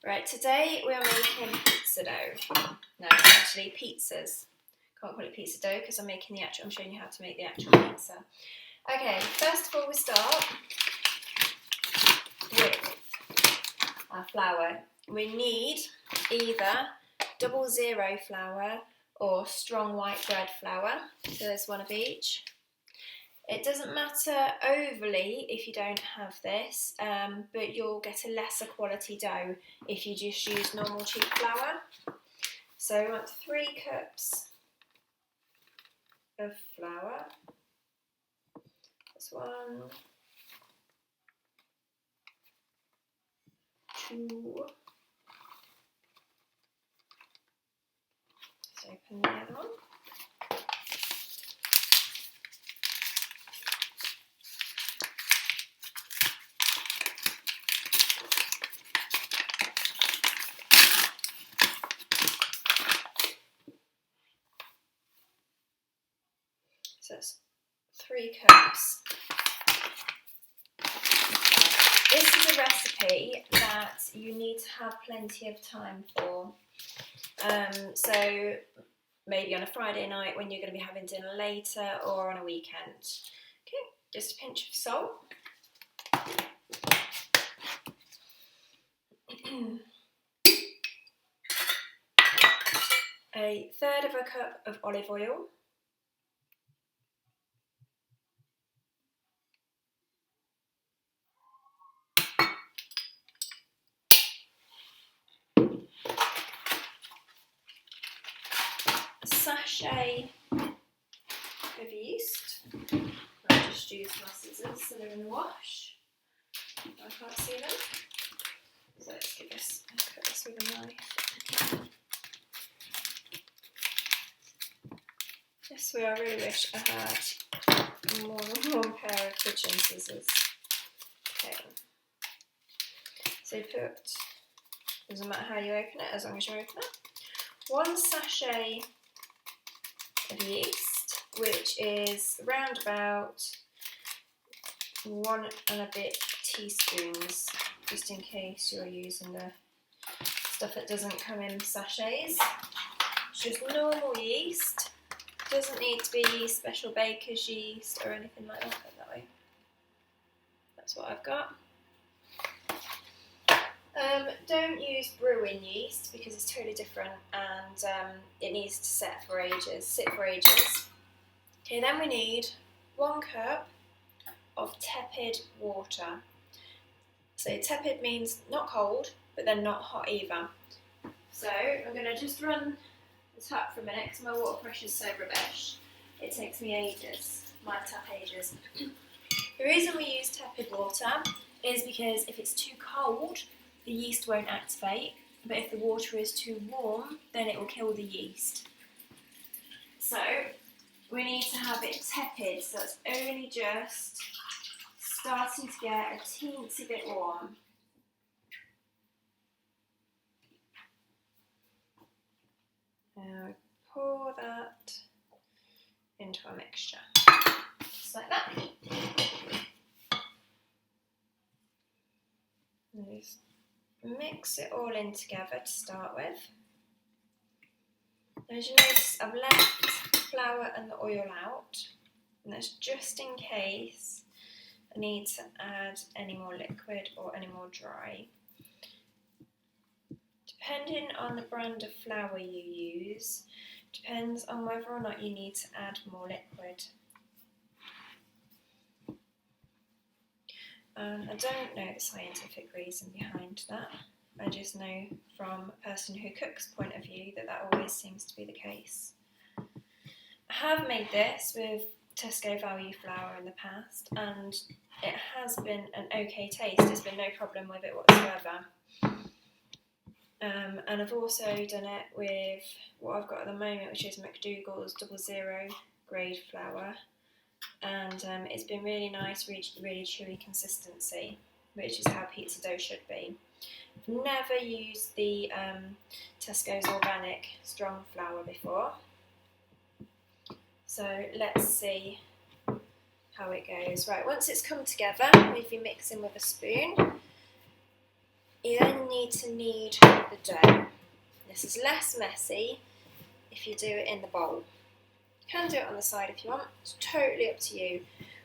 Right, today we are making pizza dough. No, actually pizzas. Can't call it pizza dough because I'm showing you how to make the actual pizza. Okay, first of all we start with our flour. We need either 00 flour or strong white bread flour. So there's one of each. It doesn't matter overly if you don't have this, but you'll get a lesser quality dough if you just use normal cheap flour. So we want 3 cups of flour. That's 1, 2. Let's open the other one. So that's 3 cups. This is a recipe that you need to have plenty of time for. So maybe on a Friday night when you're going to be having dinner later, or on a weekend. Okay, just a pinch of salt. A 1/3 of a cup of olive oil. A sachet of yeast. I'll just use my scissors so they're in the wash. I can't see them. So let's cut this with a knife. Yes, I really wish I had more than one pair of kitchen scissors. Okay. So doesn't matter how you open it, as long as you open it. 1 sachet of yeast, which is around about 1 and a bit teaspoons, just in case you're using the stuff that doesn't come in sachets. It's just normal yeast. Doesn't need to be special baker's yeast or anything like that. Put that way. That's what I've got. Don't use brewing yeast because it's totally different and it needs to sit for ages. Okay, then we need 1 cup of tepid water. So tepid means not cold, but then not hot either. So I'm going to just run the tap for a minute because my water pressure is so rubbish. It takes me ages, my tap ages. The reason we use tepid water is because if it's too cold, the yeast won't activate, but if the water is too warm, then it will kill the yeast. So we need to have it tepid, so it's only just starting to get a teensy bit warm. Now we pour that into our mixture, just like that. And just mix it all in together to start with. As you notice, I've left the flour and the oil out, and that's just in case I need to add any more liquid or any more dry. Depending on the brand of flour you use, depends on whether or not you need to add more liquid. I don't know the scientific reason behind that. I just know from a person who cooks' point of view that always seems to be the case. I have made this with Tesco value flour in the past and it has been an okay taste. There's been no problem with it whatsoever. And I've also done it with what I've got at the moment, which is McDougall's 00 grade flour. And it's been really nice, really chewy consistency, which is how pizza dough should be. I've never used the Tesco's organic strong flour before, so let's see how it goes. Right, once it's come together, we'll be mixing with a spoon. You then need to knead the dough. This is less messy if you do it in the bowl. You can do it on the side if you want, it's totally up to you.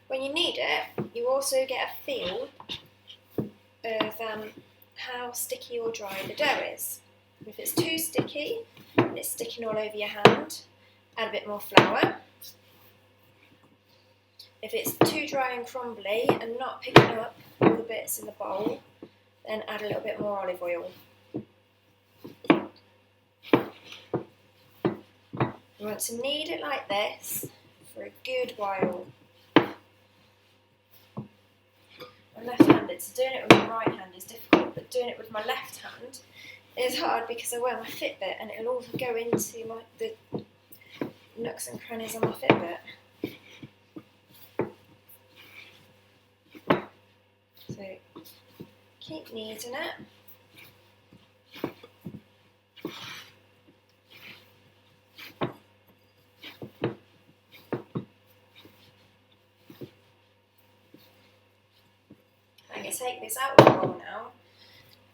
When you knead it, you also get a feel of how sticky or dry the dough is. If it's too sticky and it's sticking all over your hand, add a bit more flour. If it's too dry and crumbly and not picking up all the bits in the bowl, then add a little bit more olive oil. You want to knead it like this for a good while. I'm left-handed, so doing it with my right hand is difficult, but doing it with my left hand is hard because I wear my Fitbit and it'll all go into the nooks and crannies on my Fitbit. So keep kneading it. I'm going to take this out of the bowl now,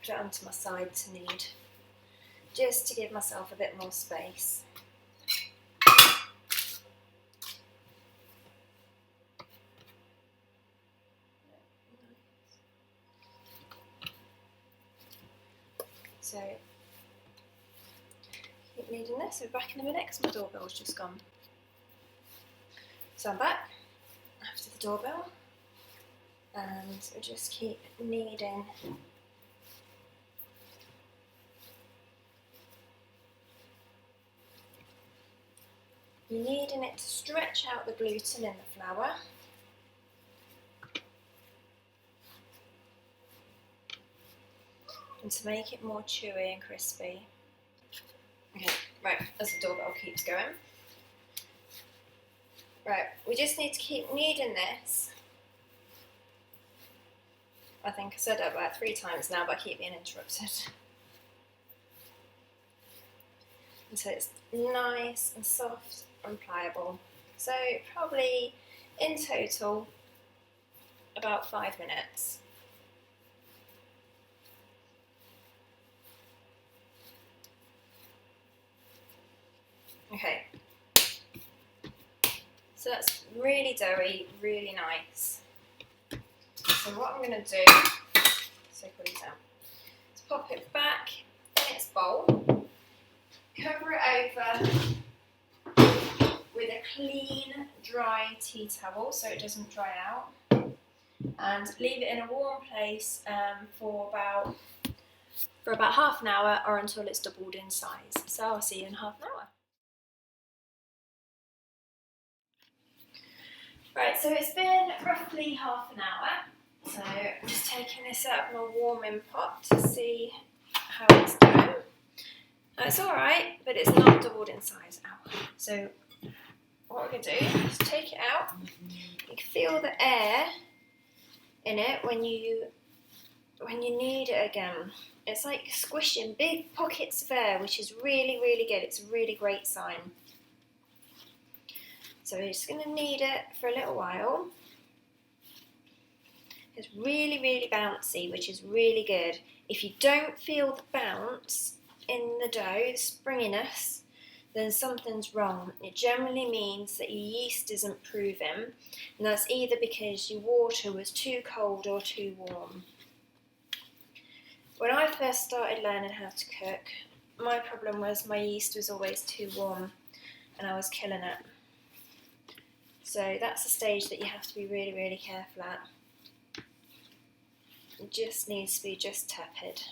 put it onto my side to knead, just to give myself a bit more space. So keep kneading this. We'll be back in a minute because my doorbell's just gone. So I'm back after the doorbell, and we'll just keep kneading. You're kneading it to stretch out the gluten in the flour. And to make it more chewy and crispy. Okay, right, as the doorbell keeps going. Right, we just need to keep kneading this. I think I said it about 3 times now, but I keep being interrupted. Until it's nice and soft and pliable. So probably in total about 5 minutes. Okay, so that's really doughy, really nice. So what I'm going to do, so put it down, is pop it back in its bowl, cover it over with a clean, dry tea towel so it doesn't dry out, and leave it in a warm place for about half an hour or until it's doubled in size. So I'll see you in half an hour. Right, so it's been roughly half an hour, so I'm just taking this out of my warming pot to see how it's doing. It's alright, but it's not doubled in size. Ow. So what we're going to do is take it out. You can feel the air in it when you knead it again. It's like squishing big pockets of air, which is really, really good. It's a really great sign. So we're just going to knead it for a little while. It's really, really bouncy, which is really good. If you don't feel the bounce in the dough, the springiness, then something's wrong. It generally means that your yeast isn't proving, and that's either because your water was too cold or too warm. When I first started learning how to cook, my problem was my yeast was always too warm and I was killing it. So that's a stage that you have to be really, really careful at. It just needs to be just tepid.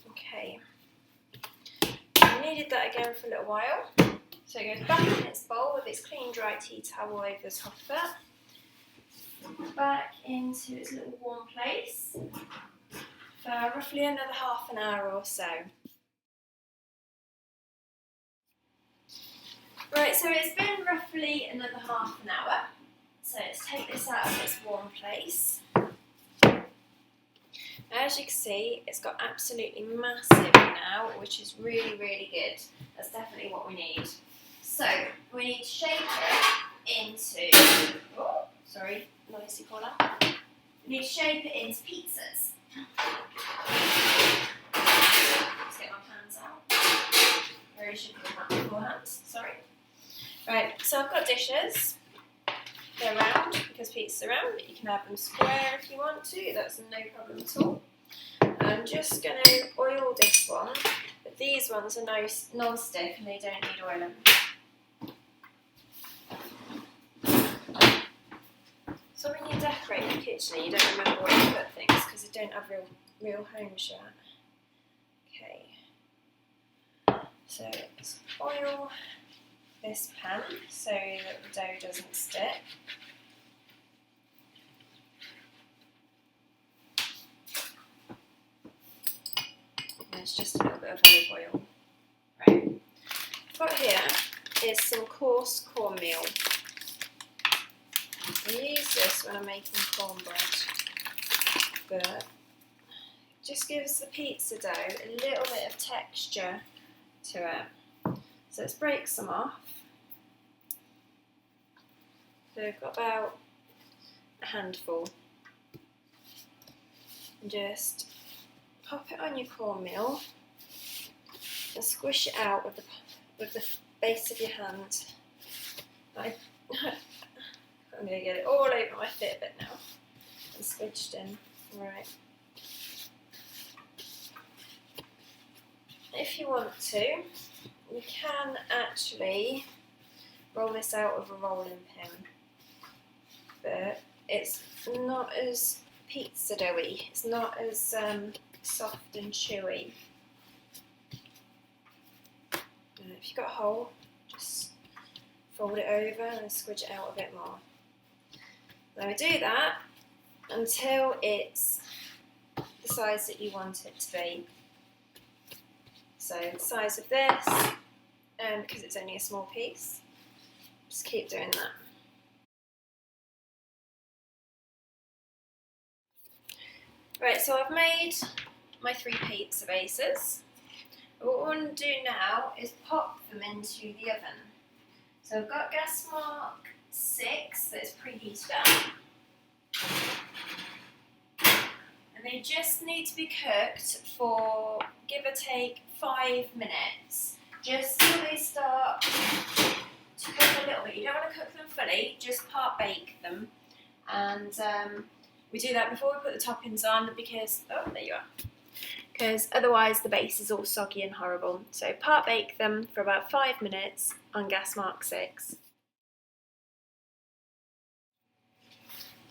Okay. I kneaded that again for a little while. So it goes back in its bowl with its clean, dry tea towel over the top of it. Back into its little warm place for roughly another half an hour or so. Right, so it's been roughly another half an hour. So let's take this out of its warm place. As you can see, it's got absolutely massive now, which is really, really good. That's definitely what we need. So we need to shake it into, oh, sorry, noisy corner. You need to shape it into pizzas. Let's get my hands out. Very should have done that beforehand, sorry. Right, so I've got dishes. They're round because pizzas are round, but you can have them square if you want to, that's no problem at all. I'm just going to oil this one, but these ones are non-stick and they don't need oiling. So when you decorate the kitchen, you don't remember where to put things because you don't have real homes yet. Okay, so let's oil this pan so that the dough doesn't stick. And it's just a little bit of olive oil. Right. What I've got here is some coarse cornmeal. I use this when I'm making cornbread, but it just gives the pizza dough a little bit of texture to it. So let's break some off. So I've got about a handful. And just pop it on your cornmeal and squish it out with the base of your hand. I'm going to get it all over my Fitbit now and squished in. Right. If you want to, you can actually roll this out with a rolling pin, but it's not as pizza doughy. It's not as soft and chewy. And if you've got a hole, just fold it over and squidge it out a bit more. Now we do that until it's the size that you want it to be. So the size of this, because it's only a small piece, just keep doing that. Right, so I've made my 3 pizza bases. What I want to do now is pop them into the oven. So I've got gas mark 6 that's preheated up. And they just need to be cooked for, give or take, 5 minutes. Just so they start to cook a little bit. You don't want to cook them fully, just part bake them. And we do that before we put the toppings on because, oh, there you are. Because otherwise the base is all soggy and horrible. So part bake them for about 5 minutes on gas mark 6.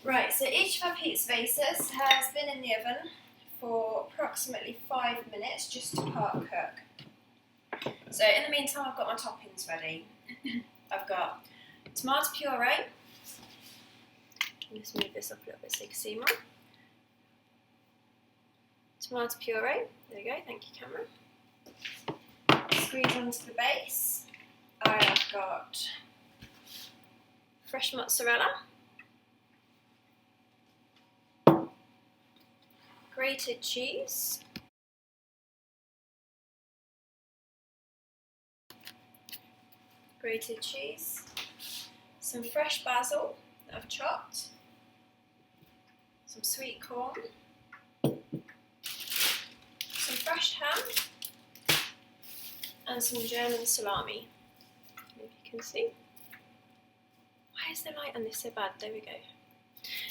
Right, so each of our pizza bases has been in the oven for approximately 5 minutes just to part cook. So in the meantime I've got my toppings ready. I've got tomato puree. Let's move this up a little bit so you can see more. Tomato puree, there we go, thank you camera. Squeeze onto the base. I have got fresh mozzarella, grated cheese, some fresh basil that I've chopped, some sweet corn, some fresh ham, and some German salami. If you can see. Why is the light on this so bad? There we go.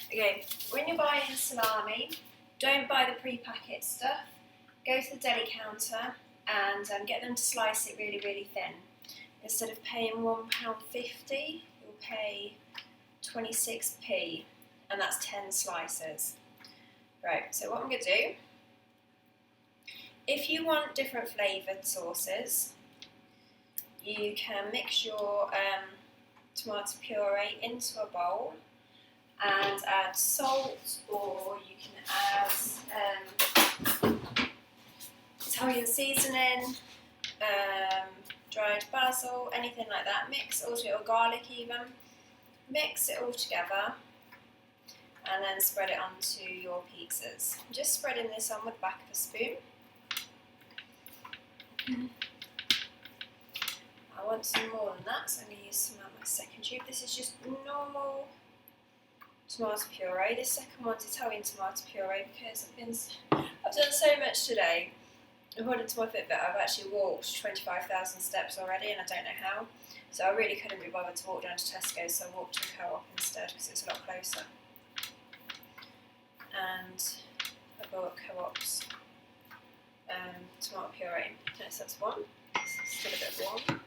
Okay, when you're buying salami, don't buy the pre-packet stuff. Go to the deli counter and get them to slice it really, really thin. Instead of paying £1.50, you'll pay 26p, and that's 10 slices. Right, so what I'm going to do, if you want different flavoured sauces, you can mix your tomato puree into a bowl and add salt, or you can add Italian seasoning, dried basil, anything like that. Mix it all together, or garlic even. Mix it all together and then spread it onto your pizzas. I'm just spreading this on with the back of a spoon. I want some more than that, so I'm going to use some of my second tube. This is just normal tomato puree. This second one's Italian tomato puree because I've done so much today. According to my Fitbit, I've actually walked 25,000 steps already, and I don't know how. So I really couldn't be bothered to walk down to Tesco, so I walked to a Co-op instead because it's a lot closer. And I bought Co-op's tomato puree. Yes, that's one. It's still a bit warm.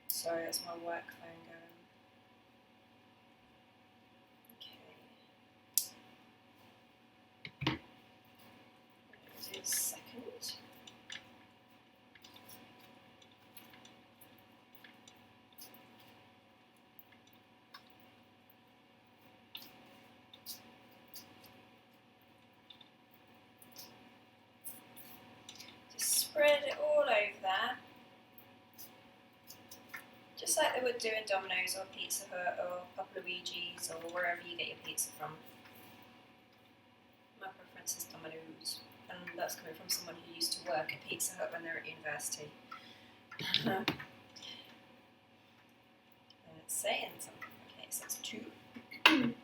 Sorry, that's my work phone going. Okay. Do the second. Just spread it all over there. Just like they would do in Domino's or Pizza Hut or Papa Luigi's or wherever you get your pizza from. My preference is Domino's, and that's coming from someone who used to work at Pizza Hut when they were at university. It's saying something. Okay, so it's 2. Make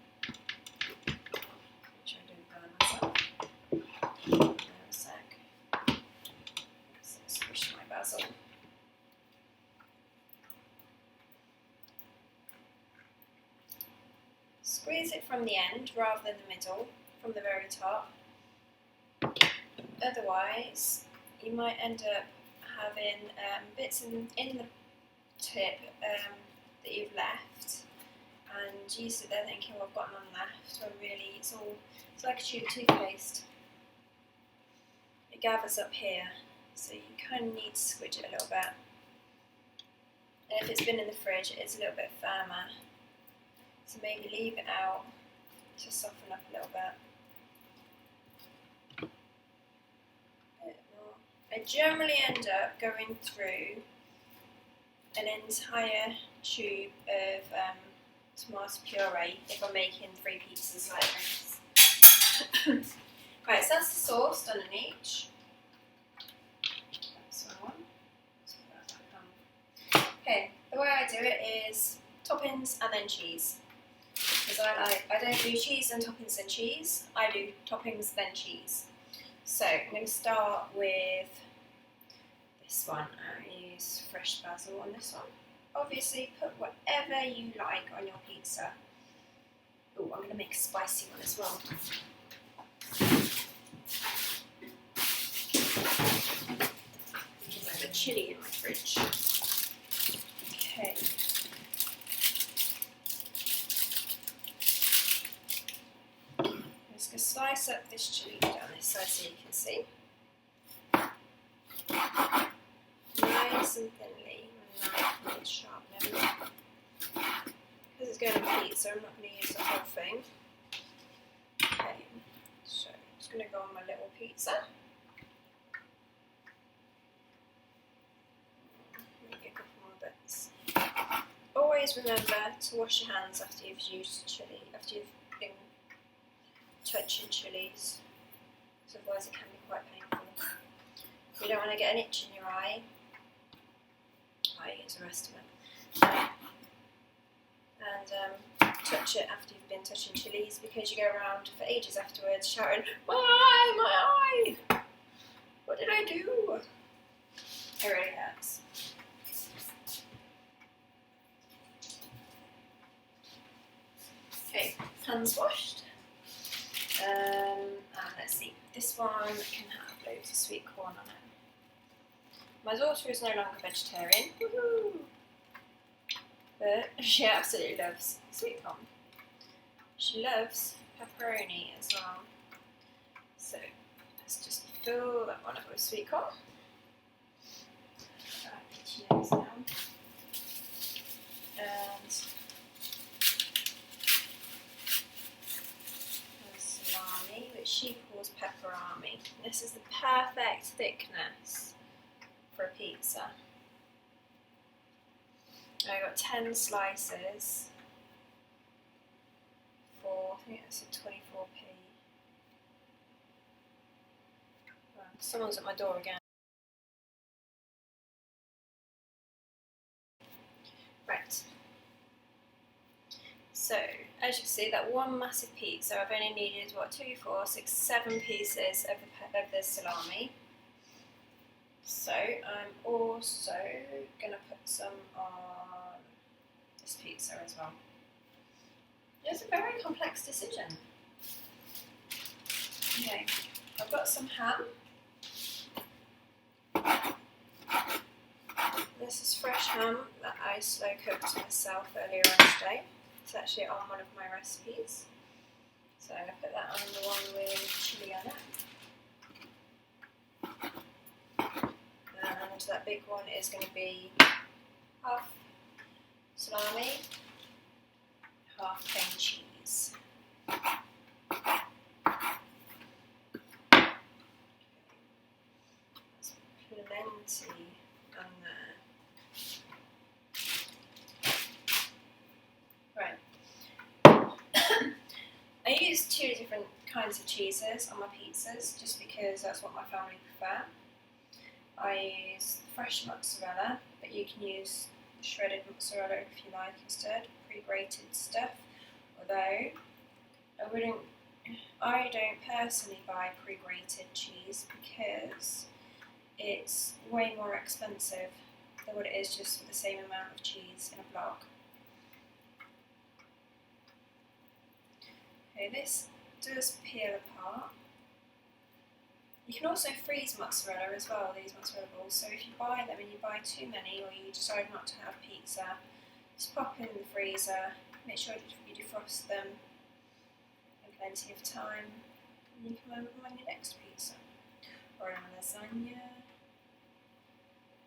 sure I don't burn myself. Wait a sec. Let's squish my basil. Squeeze it from the end rather than the middle, from the very top. Otherwise, you might end up having bits in the tip that you've left, and you sit there thinking, well, I've got none left, when really it's like a tube of toothpaste. It gathers up here, so you kind of need to squidge it a little bit. And if it's been in the fridge, it is a little bit firmer. So maybe leave it out to soften up a little bit. I generally end up going through an entire tube of tomato puree if I'm making 3 pizzas like this. Right, so that's the sauce done in each. That's one. Okay, the way I do it is toppings and then cheese. Because I don't do cheese and toppings and cheese, I do toppings then cheese. So I'm going to start with this one. I use fresh basil on this one. Obviously put whatever you like on your pizza. Oh, I'm going to make a spicy one as well. There's a bit of chilli in my fridge. Okay. I'm just going to slice up this chilli down this side so you can see. Nice and thinly, nice and sharp now. Because it's going to pizza, I'm not going to use the whole thing. Okay, so I'm just going to go on my little pizza. Maybe a couple more bits. Always remember to wash your hands after you've used chilli, after you've been touching chilies, because otherwise it can be quite painful. You don't want to get an itch in your eye. I use the rest of it. And touch it after you've been touching chilies, because you go around for ages afterwards shouting, my eye, my eye! What did I do? It really hurts. Okay, hands washed. And let's see, this one can have loads of sweet corn on it. My daughter is no longer vegetarian, woohoo! But she absolutely loves sweet corn. She loves pepperoni as well. So let's just fill that one up with sweet corn. Cheers now. And salami, which she calls pepperami. This is the perfect thickness for a pizza. I got 10 slices for, I think that's a 24p. Well, someone's at my door again. as you see, that one massive pizza, I've only needed, what, 2, 4, 6, 7 pieces of the salami. So I'm also going to put some on this pizza as well. It's a very complex decision. Okay, I've got some ham. This is fresh ham that I slow cooked myself earlier on today. It's actually on one of my recipes. So I'm going to put that on the one with chilli on it. And that big one is going to be half salami, half plain cheese. There's plenty on there. I use 2 different kinds of cheeses on my pizzas just because that's what my family prefer. I use fresh mozzarella, but you can use shredded mozzarella if you like instead, pre-grated stuff. Although I don't personally buy pre-grated cheese because it's way more expensive than what it is just for the same amount of cheese in a block. Okay, this does peel apart. You can also freeze mozzarella as well, these mozzarella balls, so if you buy them and you buy too many or you decide not to have pizza, just pop them in the freezer, make sure you defrost them in plenty of time, and you can have them on your next pizza, or on a lasagna,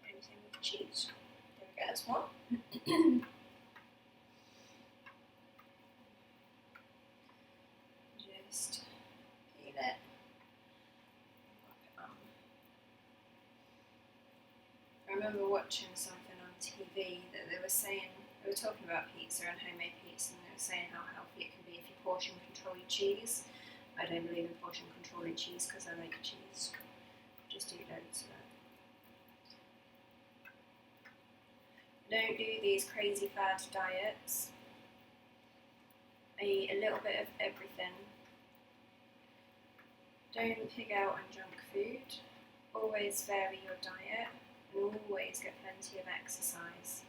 anything with cheese. There we go, that's one. Just peel it. I remember watching something on TV that they were talking about pizza and homemade pizza, and they were saying how healthy it can be if you portion control your cheese. I don't believe in portion controlling cheese because I like cheese. Just eat loads of it. Don't do these crazy fad diets. I eat a little bit of everything. Don't pig out on junk food. Always vary your diet. And always get plenty of exercise.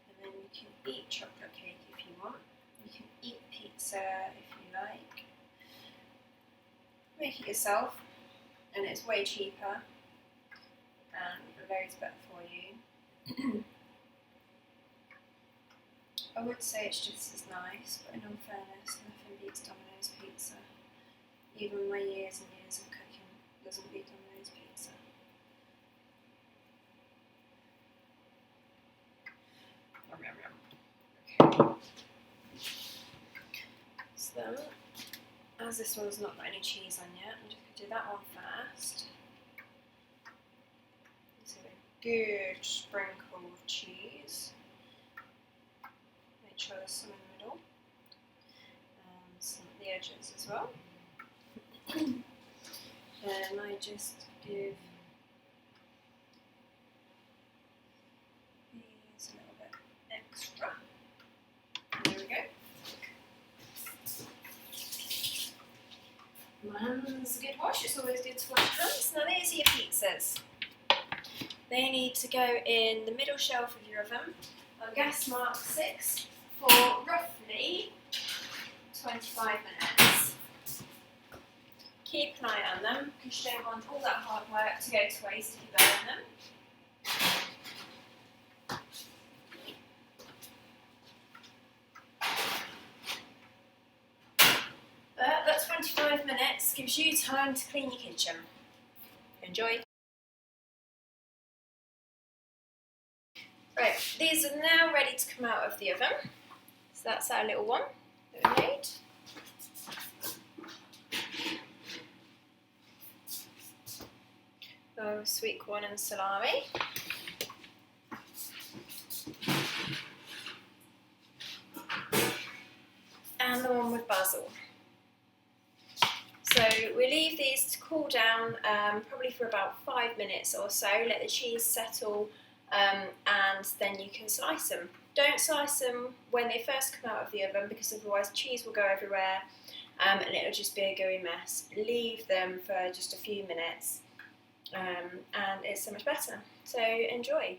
And then you can eat chocolate cake if you want. You can eat pizza if you like. Make it yourself, and it's way cheaper and loads better for you. I would say it's just as nice, but in all fairness, nothing beats Domino's pizza. Even my years and years of cooking doesn't beat Domino's pizza. Okay. So then, as this one's not got any cheese on yet, I'm just going to do that one first. So a good sprinkle of cheese. Make sure there's some in the middle. And some at the edges as well. Then I just give these a little bit extra. There we go. My hands a good wash, it's always good to wash hands. Now these are your pizzas. They need to go in the middle shelf of your oven on gas mark 6 for roughly 25 minutes. Keep an eye on them because you don't want all that hard work to go to waste if you burn them. But that 25 minutes gives you time to clean your kitchen. Enjoy. Right, these are now ready to come out of the oven. So that's our little one that we made. Oh, sweet corn and salami. And the one with basil. So we leave these to cool down probably for about 5 minutes or so, let the cheese settle and then you can slice them. Don't slice them when they first come out of the oven, because otherwise cheese will go everywhere and it'll just be a gooey mess. Leave them for just a few minutes and it's so much better. So enjoy.